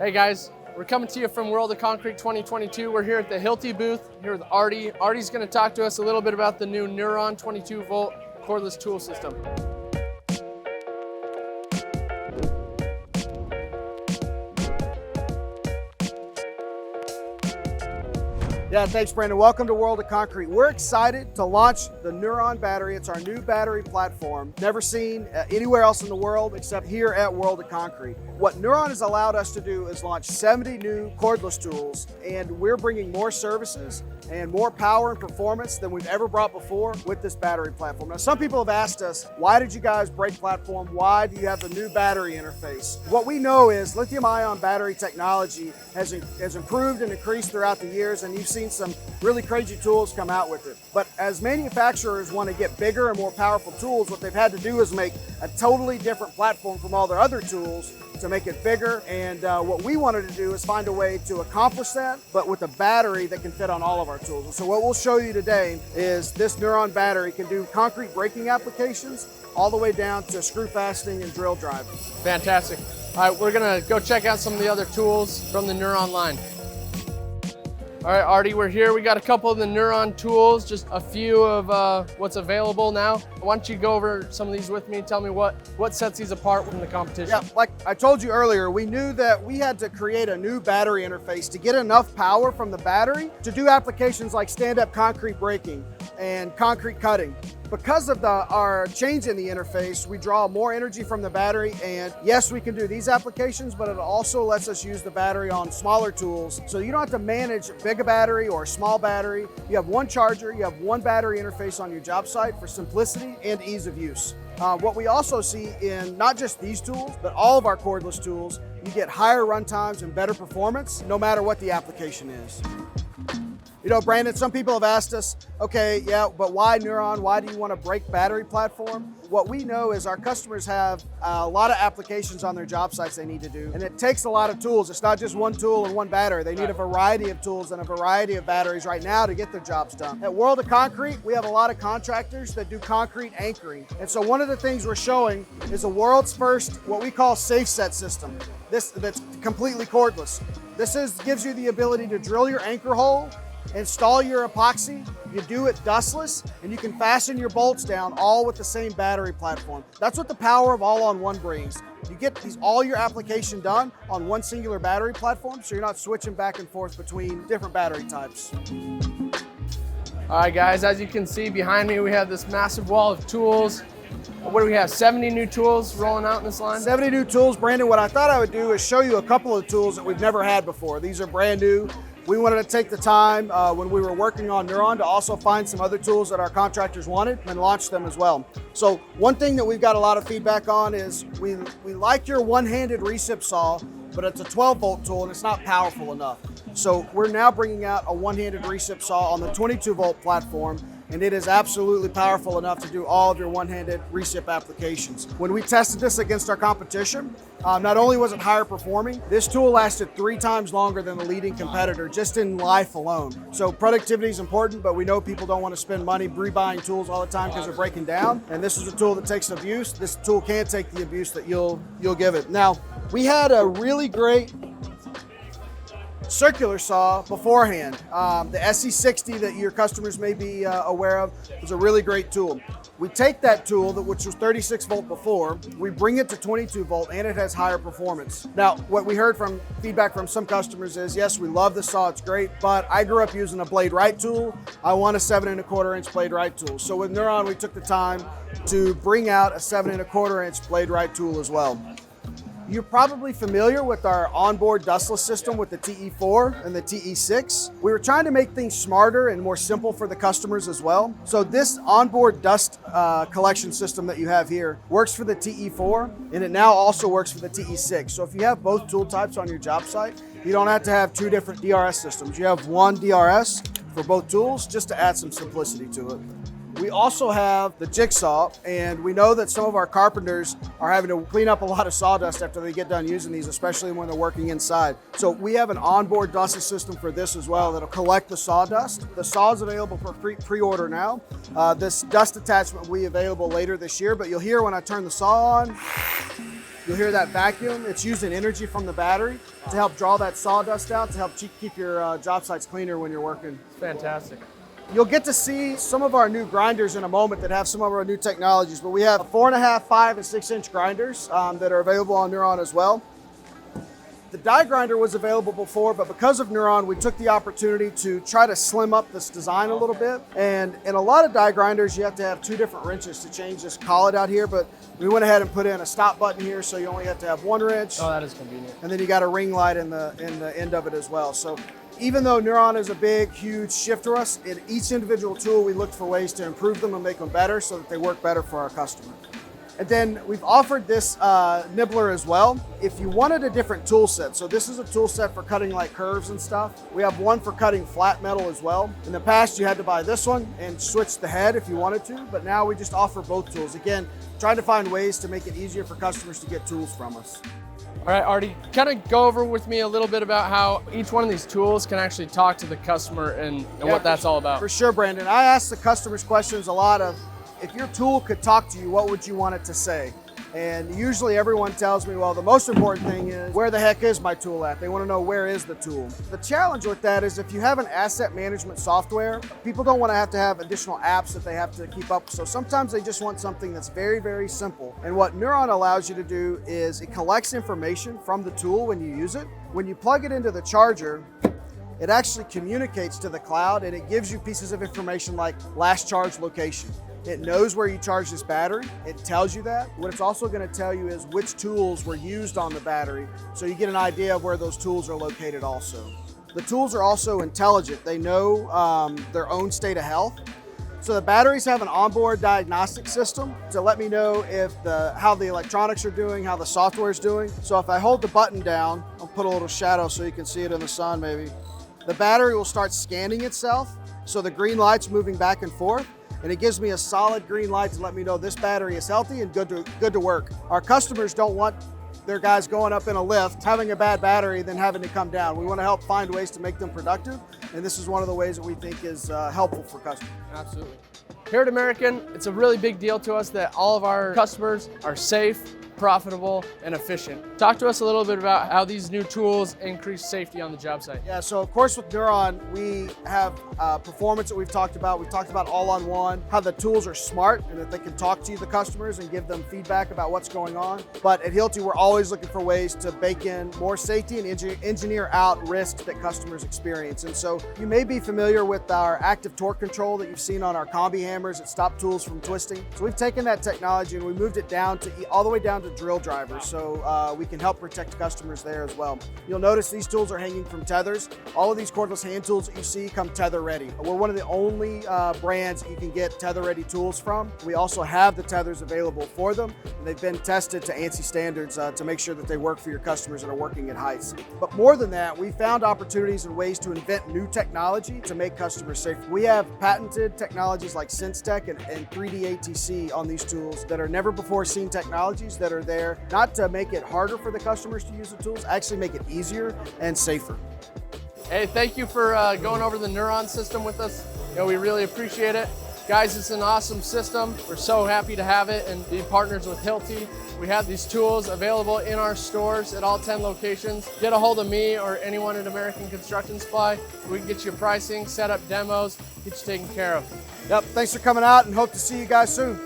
Hey guys, we're coming to you from World of Concrete 2022. We're here at the Hilti booth, here with Artie. Artie's gonna talk to us a little bit about the new Nuron 22 volt cordless tool system. Yeah, thanks Brandon. Welcome to World of Concrete. We're excited to launch the Nuron Battery. It's our new battery platform, never seen anywhere else in the world except here at World of Concrete. What Nuron has allowed us to do is launch 70 new cordless tools, and we're bringing more services and more power and performance than we've ever brought before with this battery platform. Now, some people have asked us, why did you guys break platform? Why do you have the new battery interface? What we know is lithium-ion battery technology has improved and increased throughout the years, and you've seen some really crazy tools come out with it. But as manufacturers want to get bigger and more powerful tools, what they've had to do is make a totally different platform from all their other tools to make it bigger. And what we wanted to do is find a way to accomplish that, but with a battery that can fit on all of our tools. And so what we'll show you today is this Nuron battery can do concrete breaking applications all the way down to screw fastening and drill driving. Fantastic. All right, we're gonna go check out some of the other tools from the Nuron line. All right, Artie, we're here. We got a couple of the Nuron tools, just a few of what's available now. Why don't you go over some of these with me and tell me what sets these apart from the competition? Yeah, like I told you earlier, we knew that we had to create a new battery interface to get enough power from the battery to do applications like stand-up concrete breaking and concrete cutting. Because of our change in the interface, we draw more energy from the battery, and yes, we can do these applications, but it also lets us use the battery on smaller tools. So you don't have to manage a big battery or a small battery. You have one charger, you have one battery interface on your job site for simplicity and ease of use. What we also see in not just these tools, but all of our cordless tools, you get higher run times and better performance, no matter what the application is. You know, Brandon, some people have asked us, okay, yeah, but why Nuron? Why do you want to break battery platform? What we know is our customers have a lot of applications on their job sites they need to do, and it takes a lot of tools. It's not just one tool and one battery. They need a variety of tools and a variety of batteries right now to get their jobs done. At World of Concrete, we have a lot of contractors that do concrete anchoring. And so one of the things we're showing is the world's first, what we call safe set system. That's completely cordless. This gives you the ability to drill your anchor hole, install your epoxy, you do it dustless, and you can fasten your bolts down all with the same battery platform. That's what the power of all-on-one brings. You get all your application done on one singular battery platform, so you're not switching back and forth between different battery types. All right, guys, as you can see behind me, we have this massive wall of tools. What do we have, 70 new tools rolling out in this line? 70 new tools, Brandon. What I thought I would do is show you a couple of tools that we've never had before. These are brand new. We wanted to take the time when we were working on Nuron to also find some other tools that our contractors wanted and launch them as well. So one thing that we've got a lot of feedback on is we like your one-handed recip saw, but it's a 12-volt tool and it's not powerful enough. So we're now bringing out a one-handed recip saw on the 22-volt platform, and it is absolutely powerful enough to do all of your one-handed recip applications. When we tested this against our competition, not only was it higher performing, this tool lasted 3 times longer than the leading competitor just in life alone. So productivity is important, but we know people don't want to spend money rebuying tools all the time because they're breaking down. And this is a tool that takes abuse. This tool can't take the abuse that you'll give it. Now, we had a really great circular saw beforehand. The SE60 that your customers may be aware of is a really great tool. We take that tool, which was 36 volt before, we bring it to 22 volt, and it has higher performance. Now, what we heard from feedback from some customers is, yes, we love the saw, it's great, but I grew up using a blade right tool. I want a 7 1/4 inch blade right tool. So with Nuron, we took the time to bring out a 7 1/4 inch blade right tool as well. You're probably familiar with our onboard dustless system with the TE4 and the TE6. We were trying to make things smarter and more simple for the customers as well. So this onboard dust collection system that you have here works for the TE4, and it now also works for the TE6. So if you have both tool types on your job site, you don't have to have 2 different DRS systems. You have one DRS for both tools just to add some simplicity to it. We also have the Jigsaw, and we know that some of our carpenters are having to clean up a lot of sawdust after they get done using these, especially when they're working inside. So we have an onboard dusting system for this as well that'll collect the sawdust. The saw is available for pre-order now. This dust attachment will be available later this year, but you'll hear when I turn the saw on, You'll hear that vacuum. It's using energy from the battery to help draw that sawdust out, to help keep your job sites cleaner when you're working. It's fantastic. You'll get to see some of our new grinders in a moment that have some of our new technologies, but we have 4.5, 5, and 6-inch grinders that are available on Nuron as well. The die grinder was available before, but because of Nuron, we took the opportunity to try to slim up this design a little bit. And in a lot of die grinders, you have to have 2 different wrenches to change this collet out here, but we went ahead and put in a stop button here, so you only have to have 1 wrench. Oh, that is convenient. And then you got a ring light in the end of it as well. So even though Nuron is a big, huge shift to us, in each individual tool, we looked for ways to improve them and make them better so that they work better for our customer. And then we've offered this nibbler as well. If you wanted a different tool set, so this is a tool set for cutting like curves and stuff. We have one for cutting flat metal as well. In the past, you had to buy this one and switch the head if you wanted to, but now we just offer both tools. Again, trying to find ways to make it easier for customers to get tools from us. All right, Artie, kind of go over with me a little bit about how each one of these tools can actually talk to the customer and what that's all about. For sure, Brandon. I ask the customers questions a lot of, if your tool could talk to you, what would you want it to say? And usually everyone tells me, well, the most important thing is, where the heck is my tool at? They want to know, where is the tool? The challenge with that is, if you have an asset management software, people don't want to have additional apps that they have to keep up. So sometimes they just want something that's very, very simple. And what Nuron allows you to do is it collects information from the tool when you use it. When you plug it into the charger, it actually communicates to the cloud, and it gives you pieces of information like last charge location. It knows where you charge this battery. It tells you that. What it's also going to tell you is which tools were used on the battery, so you get an idea of where those tools are located also. The tools are also intelligent. They know their own state of health. So the batteries have an onboard diagnostic system to let me know if how the electronics are doing, how the software is doing. So if I hold the button down, I'll put a little shadow so you can see it in the sun maybe. The battery will start scanning itself, so the green light's moving back and forth. And it gives me a solid green light to let me know this battery is healthy and good to work. Our customers don't want their guys going up in a lift, having a bad battery, then having to come down. We want to help find ways to make them productive, and this is one of the ways that we think is helpful for customers. Absolutely. Here at American, it's a really big deal to us that all of our customers are safe, profitable, and efficient. Talk to us a little bit about how these new tools increase safety on the job site. Yeah, so of course with Nuron, we have performance that we've talked about. We've talked about all-on-one, how the tools are smart and that they can talk to you, the customers, and give them feedback about what's going on. But at Hilti, we're always looking for ways to bake in more safety and engineer out risks that customers experience. And so you may be familiar with our active torque control that you've seen on our combi hammers that stop tools from twisting. So we've taken that technology and we moved it down to all the way down to drill drivers, so we can help protect customers there as well. You'll notice these tools are hanging from tethers. All of these cordless hand tools that you see come tether ready. We're one of the only brands that you can get tether ready tools from. We also have the tethers available for them, and they've been tested to ANSI standards to make sure that they work for your customers that are working at heights. But more than that, we found opportunities and ways to invent new technology to make customers safe. We have patented technologies like SenseTech and 3D ATC on these tools that are never before seen technologies that are there not to make it harder for the customers to use the tools, actually make it easier and safer. Hey, thank you for going over the Nuron system with us. We really appreciate it. Guys, it's an awesome system. We're so happy to have it and be partners with Hilti. We have these tools available in our stores at all 10 locations. Get a hold of me or anyone at American Construction Supply. We can get you pricing, set up demos, get you taken care of. Yep, thanks for coming out and hope to see you guys soon.